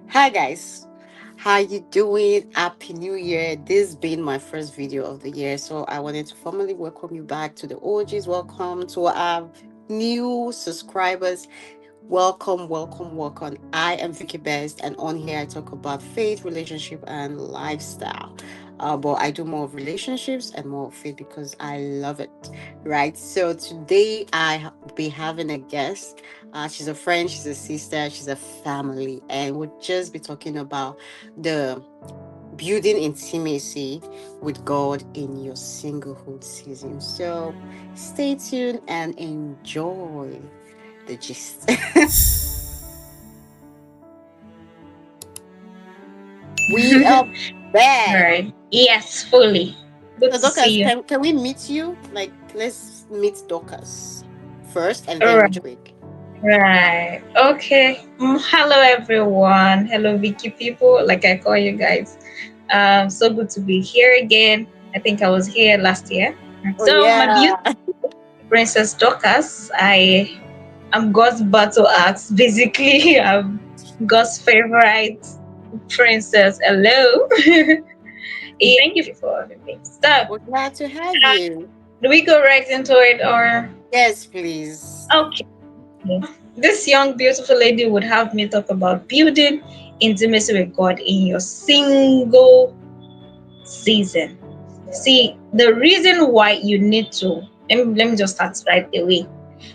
Hi guys, how you doing? Happy New Year! This being my first video of the year, so I wanted to formally welcome you back to the OGs. Welcome to our new subscribers. Welcome, welcome, welcome. I am VickyBest, and on here I talk about faith, relationship, and lifestyle. But I do more of relationships and more of faith because I love it, right? So today be having a guest. She's a friend, she's a sister, she's a family, and we'll just be talking about the building intimacy with God in your singlehood season. So stay tuned and enjoy the gist. We are back. Right. Yes, fully. Good So to Dorcas, see you. can we meet you? Like let's meet Dorcas first and All then we right. speak. Right. Okay. Hello, everyone. Hello, Vicky people. Like I call you guys. So good to be here again. I think I was here last year. Oh So my yeah. beautiful Princess Dorcas. I'm God's battle axe. Basically, I'm God's favorite princess. Hello. Thank you for having me. So, We're glad to have you. do we go right into it or? Yes, please. Okay. This young, beautiful lady would have me talk about building intimacy with God in your single season. See, the reason why you need to, let me just start right away.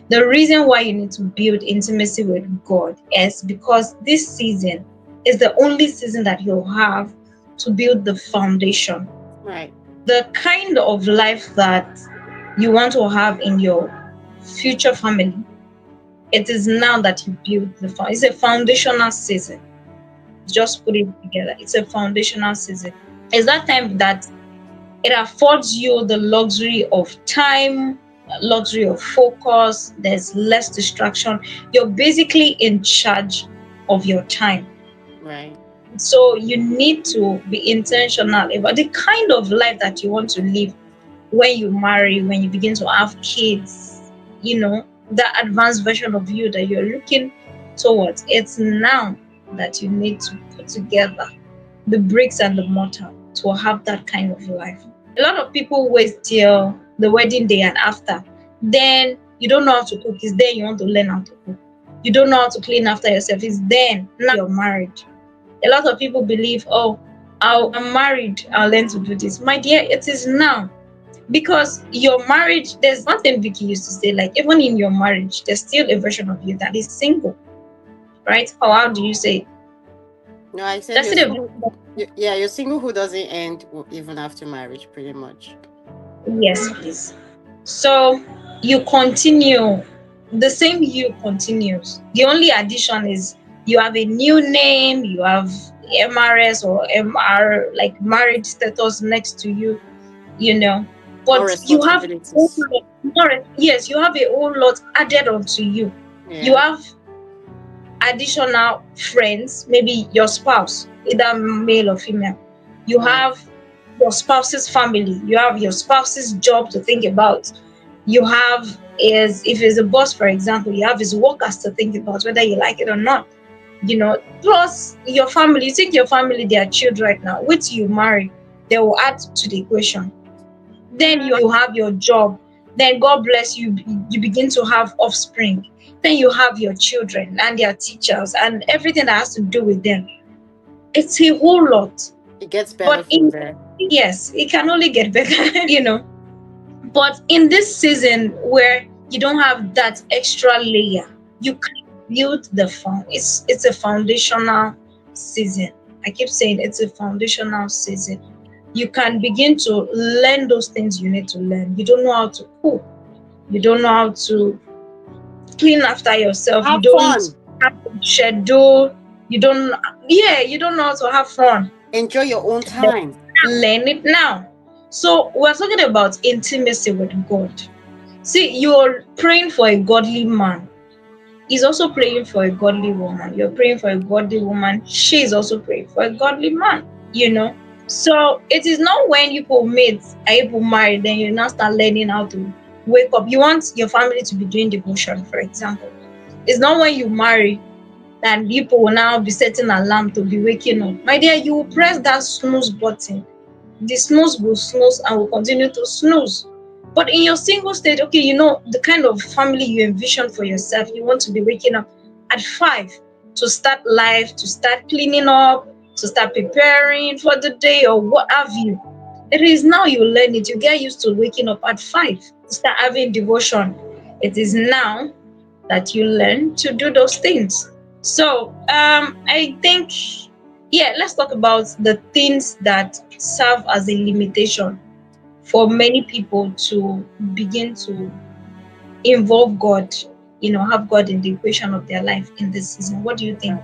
The reason why you need to build intimacy with God is because this season is the only season that you'll have to build the foundation. Right. The kind of life that you want to have in your future family, it is now that you build it's a foundational season. Just put it together. It's a foundational season. It's that time that it affords you the luxury of time, luxury of focus. There's less distraction. You're basically in charge of your time. Right. So you need to be intentional about the kind of life that you want to live when you marry, when you begin to have kids, the advanced version of you that you're looking towards. It's now that you need to put together the bricks and the mortar to have that kind of life. A lot of people wait till the wedding day and after. Then you don't know how to cook. It's then you want to learn how to cook. You don't know how to clean after yourself. It's then now you're married. A lot of people believe, oh, I'm married, I'll learn to do this. My dear, it is now, because your marriage, there's one thing Vicky used to say, like, even in your marriage there's still a version of you that is single, right? Or how do you say, No, I said there's your still single. Yeah, your singlehood doesn't end even after marriage, pretty much. yes, please. So you continue, the same you continues. The only addition is you have a new name, you have MRS or MR, like married status next to you, you know More but you have a whole responsibilities. lot more. Yes, you have a whole lot added onto you. You Yeah. have additional friends, maybe your spouse, either male or female. You Right. have your spouse's family, you have your spouse's job to think about. You have, is if he's a boss, for example, you have his workers to think about, whether you like it or not. Plus your family. You think your family, they are children right now, which you marry, they will add to the equation. Then you have your job. Then God bless you, you begin to have offspring. Then you have your children and their teachers and everything that has to do with them. It's a whole lot. It gets better But from in there. yes, it can only get better. But in this season where you don't have that extra layer, you can build the found. It's a foundational season. I keep saying it's a foundational season. You can begin to learn those things you need to learn. You don't know how to cook. You don't know how to clean after yourself. You Have don't fun. have a schedule. You don't, yeah, you don't know how to have fun. Enjoy your own time. Learn it now. So we're talking about intimacy with God. See, you're praying for a godly man. He's also praying for a godly woman. You're praying for a godly woman. She is also praying for a godly man. You know. So it is not when you meet, are you married, then you now start learning how to wake up. You want your family to be doing devotion, for example. It's not when you marry and people will now be setting alarm to be waking up. My dear, you will press that snooze button. The snooze will snooze and will continue to snooze. But in your single state, okay, you know the kind of family you envision for yourself, you want to be waking up at 5 to start life, to start cleaning up, to start preparing for the day or what have you. It is now you learn it. You get used to waking up at 5 to start having devotion. It is now that you learn to do those things. So I think, yeah, let's talk about the things that serve as a limitation for many people to begin to involve God, have God in the equation of their life in this season. What do you think?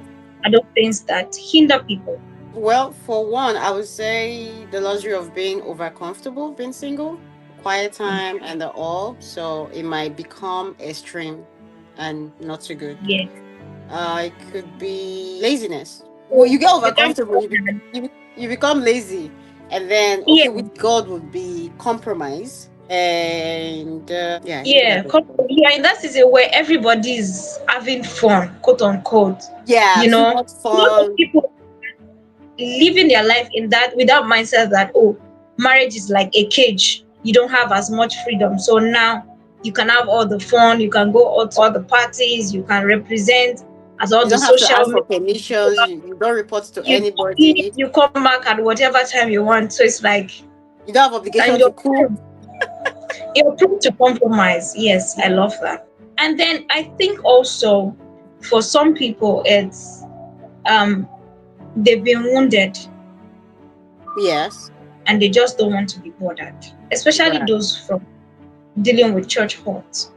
Are those things that hinder people? Well, for one, I would say the luxury of being over comfortable, being single, quiet time, and the all. So it might become extreme and not so good. Yeah. It could be laziness. Well, So you get over you can't comfortable, you become lazy, and then yeah, okay, with God would be compromise, and yeah, I think yeah, that's it. yeah, in that season where everybody is having fun, quote unquote, Yeah, too a much lot of fun. people living their life in that without mindset that, oh, marriage is like a cage, you don't have as much freedom, so now you can have all the fun, you can go out to all the parties, you can represent as all You the don't have to social ask media, for permissions. You don't report to you eat, anybody. you come back at whatever time you want, so it's like, You don't have and obligation to cook. you're prone to compromise. Yes, I love that. And then I think also for some people it's um they've been wounded Yes. and they just don't want to be bothered, especially Right. those from dealing with church hurt.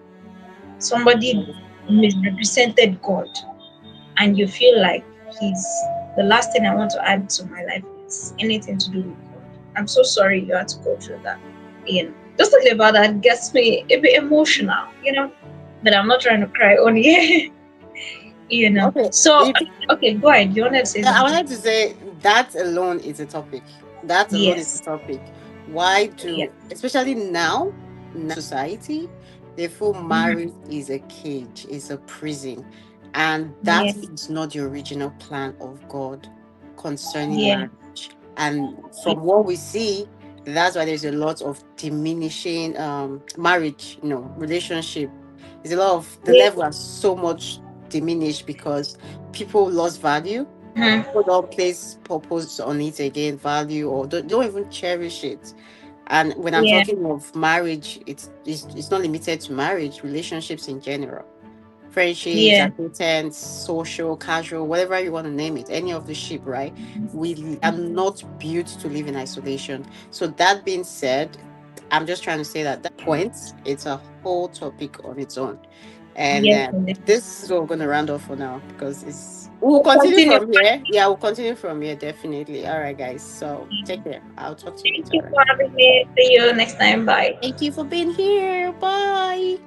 Somebody misrepresented God, and you feel like he's the last thing I want to add to my life is anything to do with God. I'm so sorry you had to go through that. Just thinking about that gets me a bit emotional, but I'm not trying to cry on here, Okay. So, If okay, go ahead. You wanted to say Yeah, I something? wanted to say that alone is a topic. That alone is a Yes, topic. Why yes, do, especially now society, they feel mhm, marriage is a cage, is a prison, and that yeah, is not the original plan of God concerning yeah, marriage. And yeah, from what we see, that's why there's a lot of diminishing marriage, relationship. There's a lot of the yeah, level are so much diminished because people lost value, mhm, people don't place purpose on it again, value, or don't even cherish it. And when I'm yeah, talking of marriage, it's not limited to marriage, relationships in general. Friendships, yeah, acquaintance, social, casual, whatever you want to name it, any of the ship, right? We are not built to live in isolation. So that being said, I'm just trying to say that that point, it's a whole topic on its own. And yes, indeed. this is what we're going to round off for now because we'll We'll continue continue. from here. Yeah, we'll continue from here, definitely. All right, guys. So take care. I'll talk to you Thank later. you All right. for having me. See you next time. Bye. Thank you for being here. Bye.